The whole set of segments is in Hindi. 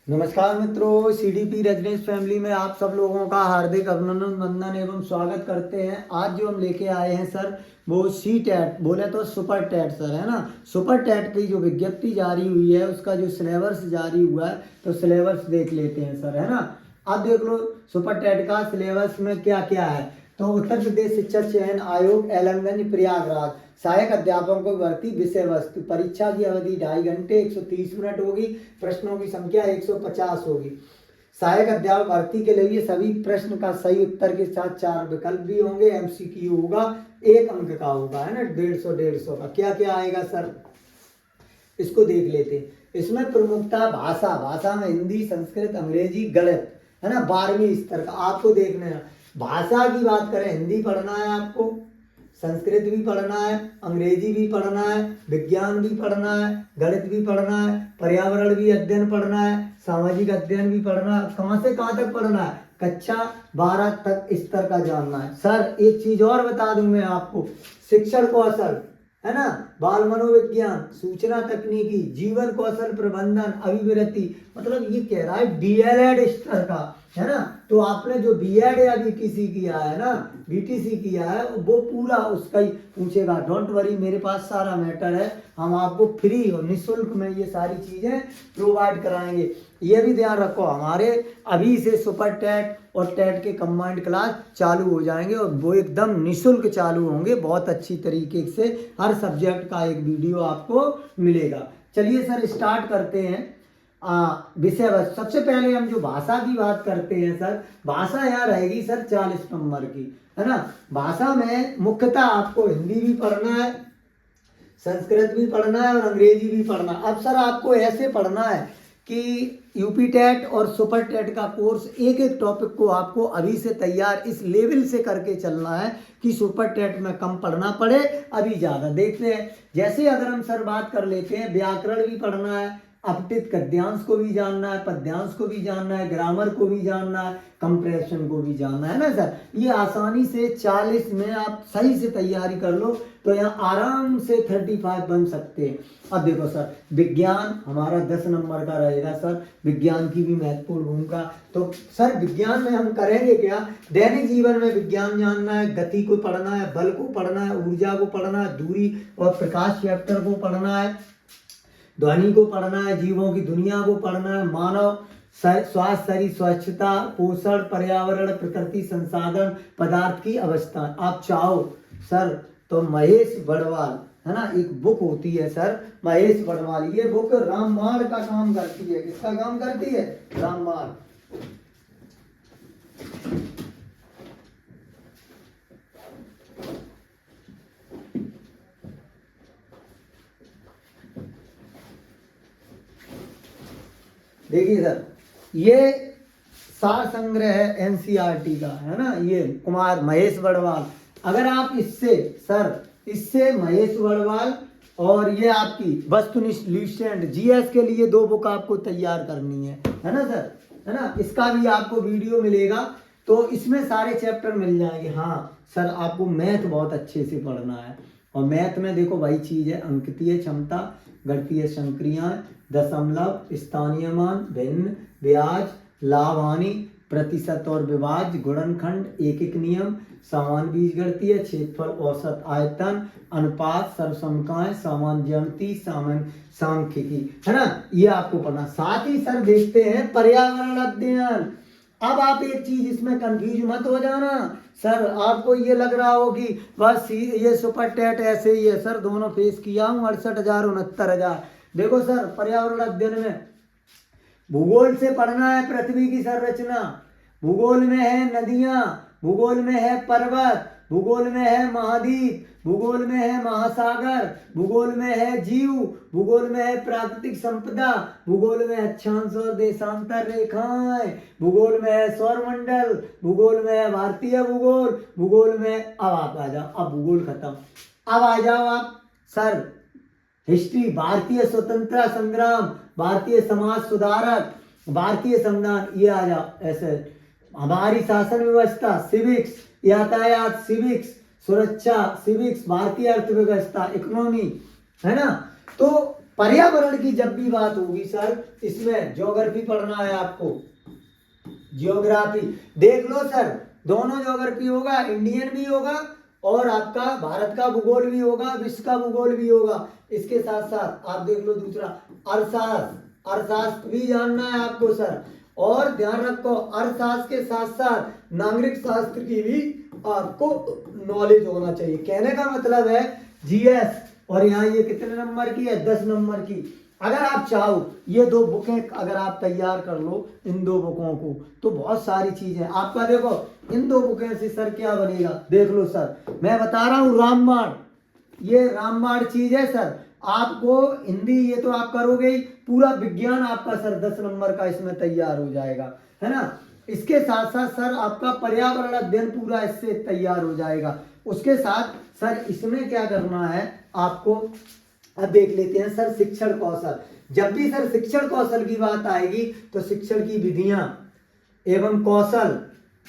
नमस्कार मित्रों, सीडीपी रेजिडेंस फैमिली में आप सब लोगों का हार्दिक अभिनंदन वंदन एवं स्वागत करते हैं। आज जो हम लेके आए हैं सर वो सी टेट बोले तो सुपर टेट सर है ना। सुपर टेट की जो विज्ञप्ति जारी हुई है उसका जो सिलेबस जारी हुआ है तो सिलेबस देख लेते हैं सर है ना। अब देख लो सुपर टेट का सिलेबस में क्या क्या है। तो उत्तर प्रदेश शिक्षक चयन आयोग एलंगंज प्रयागराज सहायक अध्यापकों को भर्ती विषय वस्तु परीक्षा की अवधि 2.5 घंटे 130 मिनट होगी। प्रश्नों की संख्या 150 होगी। सहायक अध्यापक भर्ती के लिए सभी प्रश्न का सही उत्तर के साथ 4 विकल्प भी होंगे। एमसीक्यू होगा, 1 अंक का होगा है ना। 150 का क्या क्या आएगा सर, इसको देख लेते हैं। इसमें प्रमुखता भाषा में हिंदी, संस्कृत, अंग्रेजी, गणित है ना। 12वीं स्तर का आपको देखना है। भाषा की बात करें, हिंदी पढ़ना है आपको, संस्कृत भी पढ़ना है, अंग्रेजी भी पढ़ना है, विज्ञान भी पढ़ना है, गणित भी पढ़ना है, पर्यावरण भी अध्ययन पढ़ना है, सामाजिक अध्ययन भी पढ़ना है। कहाँ से कहाँ तक पढ़ना है, कक्षा 12 तक स्तर का जानना है। सर एक चीज और बता दूं मैं आपको, शिक्षण कौशल है ना, बाल मनोविज्ञान, सूचना तकनीकी, जीवन कौशल प्रबंधन, अभिवृत्ति, मतलब ये कह रहा है डीएलएड स्तर का है ना। तो आपने जो बीएड या बीटीसी किया है ना, बीटीसी किया है वो पूरा उसका ही पूछेगा। डोंट वरी, मेरे पास सारा मैटर है, हम आपको फ्री और निःशुल्क में ये सारी चीजें प्रोवाइड कराएंगे। ये भी ध्यान रखो, हमारे अभी से सुपर टेट और टेट के कंबाइंड क्लास चालू हो जाएंगे और वो एकदम निःशुल्क चालू होंगे। बहुत अच्छी तरीके से हर सब्जेक्ट का एक वीडियो आपको मिलेगा। चलिए सर स्टार्ट करते हैं विषय वस्तु। सबसे पहले हम जो भाषा की बात करते हैं सर, भाषा यहाँ रहेगी सर 40 नंबर की है ना। भाषा में मुख्यतः आपको हिंदी भी पढ़ना है, संस्कृत भी पढ़ना है और अंग्रेजी भी पढ़ना है। अब सर आपको ऐसे पढ़ना है कि यूपी टेट और सुपर टेट का कोर्स एक एक टॉपिक को आपको अभी से तैयार इस लेवल से करके चलना है कि सुपर टेट में कम पढ़ना पड़े, अभी ज़्यादा। देखते हैं जैसे अगर हम सर बात कर लेते हैं, व्याकरण भी पढ़ना है, अपठित गद्यांश को भी जानना है, पद्यांश को भी जानना है, ग्रामर को भी जानना है, कंप्रेशन को भी जानना है ना सर। ये आसानी से 40 में आप सही से तैयारी कर लो तो यहाँ आराम से 35 बन सकते हैं। अब देखो सर, विज्ञान हमारा 10 नंबर का रहेगा सर, विज्ञान की भी महत्वपूर्ण भूमिका। तो सर विज्ञान में हम करेंगे क्या, दैनिक जीवन में विज्ञान जानना है, गति को पढ़ना है, बल को पढ़ना है, ऊर्जा को पढ़ना है, दूरी और प्रकाश चैप्टर को पढ़ना है, ध्वनि को पढ़ना है, जीवों की दुनिया को पढ़ना है, मानव स्वास्थ्य, शरीर स्वच्छता, पोषण, पर्यावरण, प्रकृति संसाधन, पदार्थ की अवस्था। आप चाहो सर तो महेश बड़वाल है ना, एक बुक होती है सर महेश बड़वाल, ये बुक रामबाण का काम करती है। किसका काम करती है, रामबाण। देखिए सर, ये सार संग्रह है एनसीईआरटी का है ना, ये कुमार महेश बड़वाल। अगर आप इससे सर, इससे महेश बड़वाल और ये आपकी वस्तुनिष्ठ एंड जीएस के लिए 2 बुक आपको तैयार करनी है ना सर, है ना। इसका भी आपको वीडियो मिलेगा तो इसमें सारे चैप्टर मिल जाएंगे। हाँ सर, आपको मैथ बहुत अच्छे से पढ़ना है और मैथ में देखो वही चीज है, अंकितीय क्षमता, गणितीय संक्रियाएं, दशमलव, स्थानीय मान, भिन्न, ब्याज, लाभ हानि, प्रतिशत और विभाज्य, गुणनखंड, एक नियम, समान बीजगणितीय, क्षेत्रफल, औसत आयतन, अनुपात, सर्वसमताएं, सामान्य ज्यामिति, सामान्य सांख्यिकी है ना, ये आपको पढ़ना। साथ ही सर देखते हैं पर्यावरण अध्ययन। अब आप एक चीज इसमें कंफ्यूज मत हो जाना सर, आपको ये लग रहा हो कि बस ये सुपर टेट ऐसे ही है सर, दोनों फेस किया हूँ, 68,000 69,000। देखो सर, पर्यावरण अध्ययन में भूगोल से पढ़ना है पृथ्वी की संरचना, भूगोल में है नदियां, भूगोल में है पर्वत, भूगोल में है महाद्वीप, भूगोल में है महासागर, भूगोल में है जीव, भूगोल में है प्राकृतिक संपदा, भूगोल में अक्षांश और देशांतर रेखाएं, भूगोल में है सौरमंडल, भूगोल में है भारतीय भूगोल, भूगोल में। अब आप आ जाओ, अब भूगोल खत्म, अब आ जाओ आप सर हिस्ट्री, भारतीय स्वतंत्रता संग्राम, भारतीय समाज सुधारक, भारतीय संविधान, ये आ जाओ। ऐसे हमारी शासन व्यवस्था, सिविक्स, यातायात सिविक्स, सुरक्षा सिविक्स, भारतीय अर्थव्यवस्था इकोनॉमी है ना। तो पर्यावरण की जब भी बात होगी सर, इसमें ज्योग्राफी पढ़ना है आपको, ज्योग्राफी देख लो सर, दोनों ज्योग्राफी होगा, इंडियन भी होगा और आपका भारत का भूगोल भी होगा, विश्व का भूगोल भी होगा। इसके साथ साथ आप देख लो दूसरा अर्थशास्त्र, अर्थशास्त्र भी जानना है आपको सर। और ध्यान रखो अर्थशास्त्र के साथ साथ नागरिक शास्त्र की भी आपको नॉलेज होना चाहिए। कहने का मतलब है जीएस, और यहाँ ये कितने नंबर की है, 10 नंबर की। अगर आप चाहो ये 2 बुकें अगर आप तैयार कर लो, इन 2 बुकों को, तो बहुत सारी चीजें आपका देखो, इन 2 बुकें से सर क्या बनेगा देख लो सर, मैं बता रहा हूँ रामबाण, ये रामबाण चीज है सर। आपको हिंदी ये तो आप करोगे ही, पूरा विज्ञान आपका सर 10 नंबर का इसमें तैयार हो जाएगा, है ना। इसके साथ साथ सर आपका पर्यावरण अध्ययन पूरा इससे तैयार हो जाएगा। उसके साथ सर इसमें क्या करना है आपको, अब देख लेते हैं सर शिक्षण कौशल। जब भी सर शिक्षण कौशल की बात आएगी तो शिक्षण की विधियां एवं कौशल,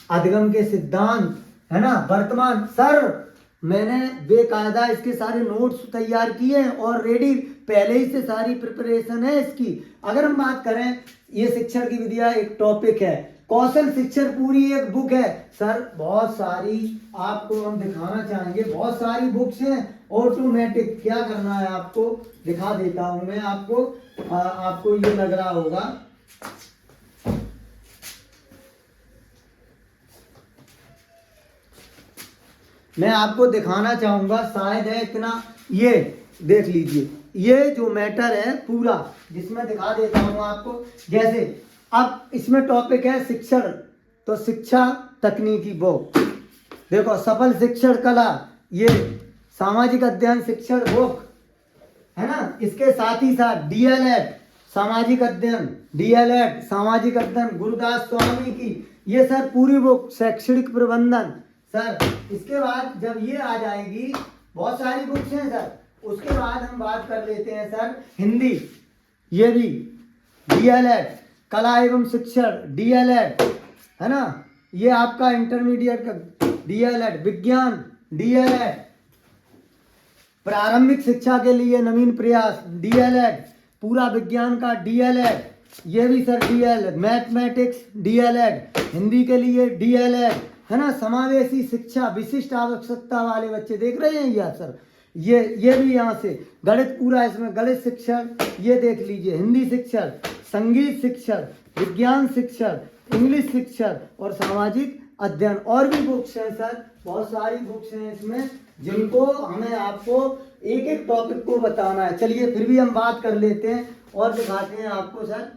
अधिगम के सिद्धांत, है ना। वर्तमान सर मैंने बेकायदा इसके सारे नोट्स तैयार किए हैं और रेडी, पहले ही से सारी प्रिपरेशन है इसकी। अगर हम बात करें, ये शिक्षण की विधियां एक टॉपिक है, कौशल शिक्षण पूरी एक बुक है सर, बहुत सारी आपको हम दिखाना चाहेंगे, बहुत सारी बुक्स हैं ऑटोमेटिक। क्या करना है आपको दिखा देता हूं मैं आपको, आपको ये लग रहा होगा, मैं आपको दिखाना चाहूंगा, शायद है इतना, ये देख लीजिए, ये जो मैटर है पूरा, जिसमें दिखा देता हूं आपको। जैसे अब इसमें टॉपिक है शिक्षण, तो शिक्षा तकनीकी बुक देखो, सफल शिक्षण कला, ये सामाजिक अध्ययन शिक्षण बुक, है ना। इसके साथ ही साथ डीएलएड सामाजिक अध्ययन, डीएलएड सामाजिक अध्ययन गुरुदास स्वामी की, ये सर पूरी बुक शैक्षणिक प्रबंधन सर। इसके बाद जब ये आ जाएगी, बहुत सारी बुक्स हैं सर। उसके बाद हम बात कर लेते हैं सर हिंदी, ये भी डीएलएड, कला एवं शिक्षण डीएलएड, है ना। ये आपका इंटरमीडिएट का डीएलएड, विज्ञान डीएलएड, प्रारंभिक शिक्षा के लिए नवीन प्रयास डीएलएड, पूरा विज्ञान का डीएलएड, ये भी sir DElEd, mathematics DElEd, Hindi के लिए डीएलएड, है ना। समावेशी शिक्षा, विशिष्ट आवश्यकता वाले बच्चे देख रहे हैं यहाँ सर, ये भी यहाँ से गणित पूरा, इसमें गणित शिक्षण, ये देख लीजिए, हिंदी शिक्षण, संगीत शिक्षण, विज्ञान शिक्षण, इंग्लिश शिक्षण और सामाजिक अध्ययन। और भी बुक्स हैं सर, बहुत सारी बुक्स हैं इसमें, जिनको हमें आपको एक एक टॉपिक को बताना है। चलिए फिर भी हम बात कर लेते हैं और दिखाते हैं आपको सर,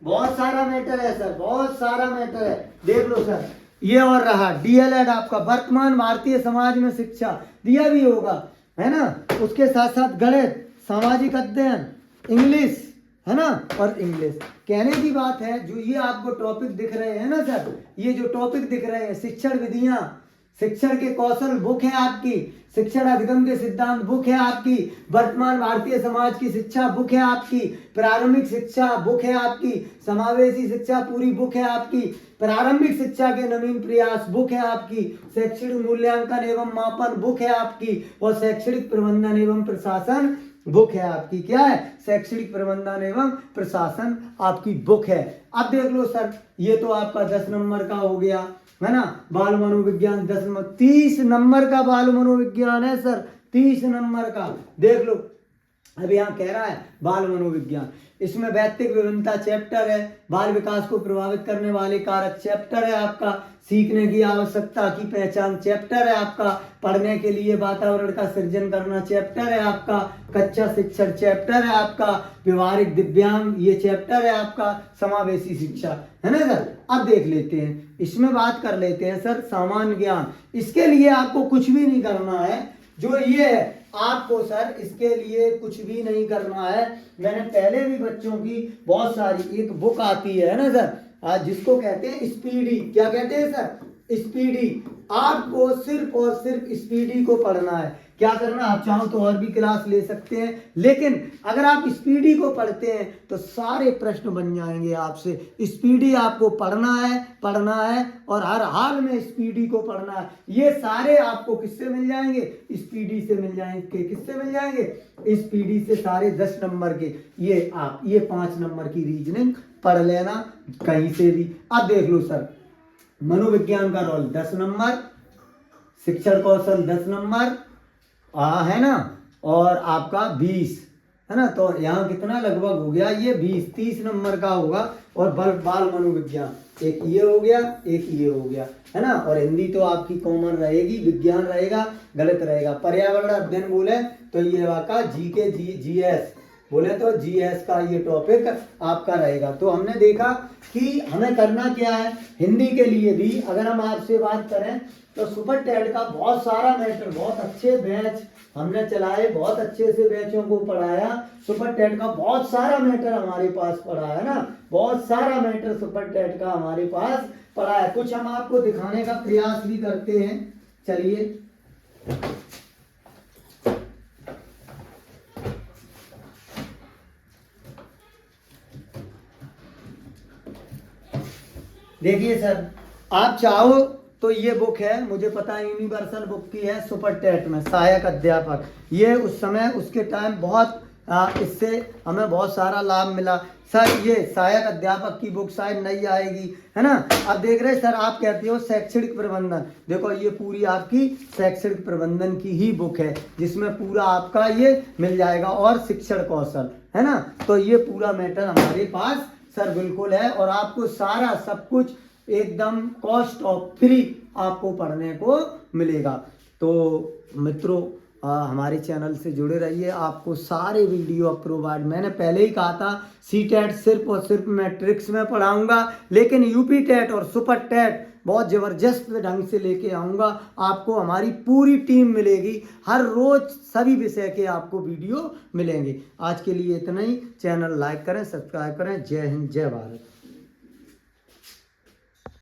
बहुत सारा मैटर है सर, बहुत सारा मैटर है, देख लो सर। ये और रहा डीएलएड आपका, वर्तमान भारतीय समाज में शिक्षा, दिया भी होगा, है ना। उसके साथ साथ गणित, सामाजिक अध्ययन, इंग्लिश, है ना, और इंग्लिश। कहने की बात है, जो ये आपको टॉपिक दिख रहे हैं ना सर, ये जो टॉपिक दिख रहे हैं, शिक्षण विधियां, शिक्षण के कौशल बुक है आपकी, शिक्षण अधिगम के सिद्धांत बुक है आपकी, वर्तमान भारतीय समाज की शिक्षा बुक है आपकी, प्रारंभिक शिक्षा बुक है आपकी, समावेशी शिक्षा पूरी बुक है आपकी, प्रारंभिक शिक्षा के नवीन प्रयास बुक है आपकी, शैक्षणिक मूल्यांकन एवं मापन बुक है आपकी, और शैक्षणिक प्रबंधन एवं प्रशासन बुक है आपकी। क्या है? शैक्षणिक प्रबंधन एवं प्रशासन आपकी बुक है। अब देख लो सर, ये तो आपका 10 नंबर का हो गया, है ना। बाल मनोविज्ञान 10 नंबर, 30 नंबर का बाल मनोविज्ञान है सर, 30 नंबर का। देख लो, अब यहाँ कह रहा है बाल मनोविज्ञान, इसमें वैयक्तिक विभिन्नता चैप्टर है, बाल विकास को प्रभावित करने वाले कारक चैप्टर है आपका, सीखने की आवश्यकता की पहचान चैप्टर है आपका, पढ़ने के लिए वातावरण का सृजन करना चैप्टर है आपका, कच्चा शिक्षण चैप्टर है आपका, व्यवहारिक दिव्यांग ये चैप्टर है आपका, समावेशी शिक्षा, है ना सर। अब देख लेते हैं, इसमें बात कर लेते हैं सर सामान्य ज्ञान। इसके लिए आपको कुछ भी नहीं करना है, जो ये है आपको सर इसके लिए कुछ भी नहीं करना है। मैंने पहले भी बच्चों की बहुत सारी एक बुक आती है ना सर, जिसको कहते हैं स्पीडी, क्या कहते हैं सर? स्पीडी। आपको सिर्फ और सिर्फ स्पीडी को पढ़ना है। क्या करना, आप चाहो तो और भी क्लास ले सकते हैं, लेकिन अगर आप स्पीडी को पढ़ते हैं तो सारे प्रश्न बन जाएंगे आपसे। स्पीडी आपको पढ़ना है और हर हाल में स्पीडी को पढ़ना है। ये सारे आपको किससे मिल जाएंगे, स्पीडी से मिल जाएंगे। किससे मिल जाएंगे, स्पीडी से सारे 10 नंबर के। ये 5 नंबर की रीजनिंग पढ़ लेना कहीं से भी। अब देख लो सर, मनोविज्ञान का रोल 10 नंबर, शिक्षण कौशल 10 नंबर है ना, और आपका 20 है ना, तो यहाँ कितना लगभग हो गया, ये 20-30 नंबर का होगा। और बाल मनोविज्ञान एक ये हो गया, एक ये हो गया, है ना। और हिंदी तो आपकी कॉमन रहेगी, विज्ञान रहेगा, गणित रहेगा। पर्यावरण अध्ययन बोले तो ये आपका जीके जीएस बोले तो जीएस का ये टॉपिक आपका रहेगा। तो हमने देखा कि हमें करना क्या है। हिंदी के लिए भी अगर हम आपसे बात करें तो सुपर टेट का बहुत सारा मैटर, बहुत अच्छे बैच हमने चलाए, बहुत अच्छे से बैचों को पढ़ाया। सुपर टेट का बहुत सारा मैटर हमारे पास पढ़ा है ना, बहुत सारा मैटर सुपर टेट का हमारे पास पढ़ा है। कुछ हम आपको दिखाने का प्रयास भी करते हैं, चलिए। देखिए सर, आप चाहो तो ये बुक है, मुझे पता है यूनिवर्सल बुक की है, सुपर टेट में सहायक अध्यापक। ये उस समय उसके टाइम बहुत इससे हमें बहुत सारा लाभ मिला सर। ये सहायक अध्यापक की बुक शायद नई आएगी, है ना। अब देख रहे सर, आप कहते हो शैक्षणिक प्रबंधन, देखो ये पूरी आपकी शैक्षणिक प्रबंधन की ही बुक है, जिसमें पूरा आपका ये मिल जाएगा। और शिक्षण कौशल, है ना, तो ये पूरा मैटर हमारे पास सर बिल्कुल है। और आपको सारा सब कुछ एकदम कॉस्ट ऑफ फ्री आपको पढ़ने को मिलेगा। तो मित्रों, हमारे चैनल से जुड़े रहिए, आपको सारे वीडियो प्रोवाइड, मैंने पहले ही कहा था सीटेट सिर्फ और सिर्फ मैं ट्रिक्स में पढ़ाऊंगा, लेकिन यूपी टेट और सुपर टेट बहुत ज़बरदस्त ढंग से लेके आऊँगा। आपको हमारी पूरी टीम मिलेगी, हर रोज़ सभी विषय के आपको वीडियो मिलेंगे। आज के लिए इतना ही। चैनल लाइक करें, सब्सक्राइब करें। जय हिंद, जय भारत।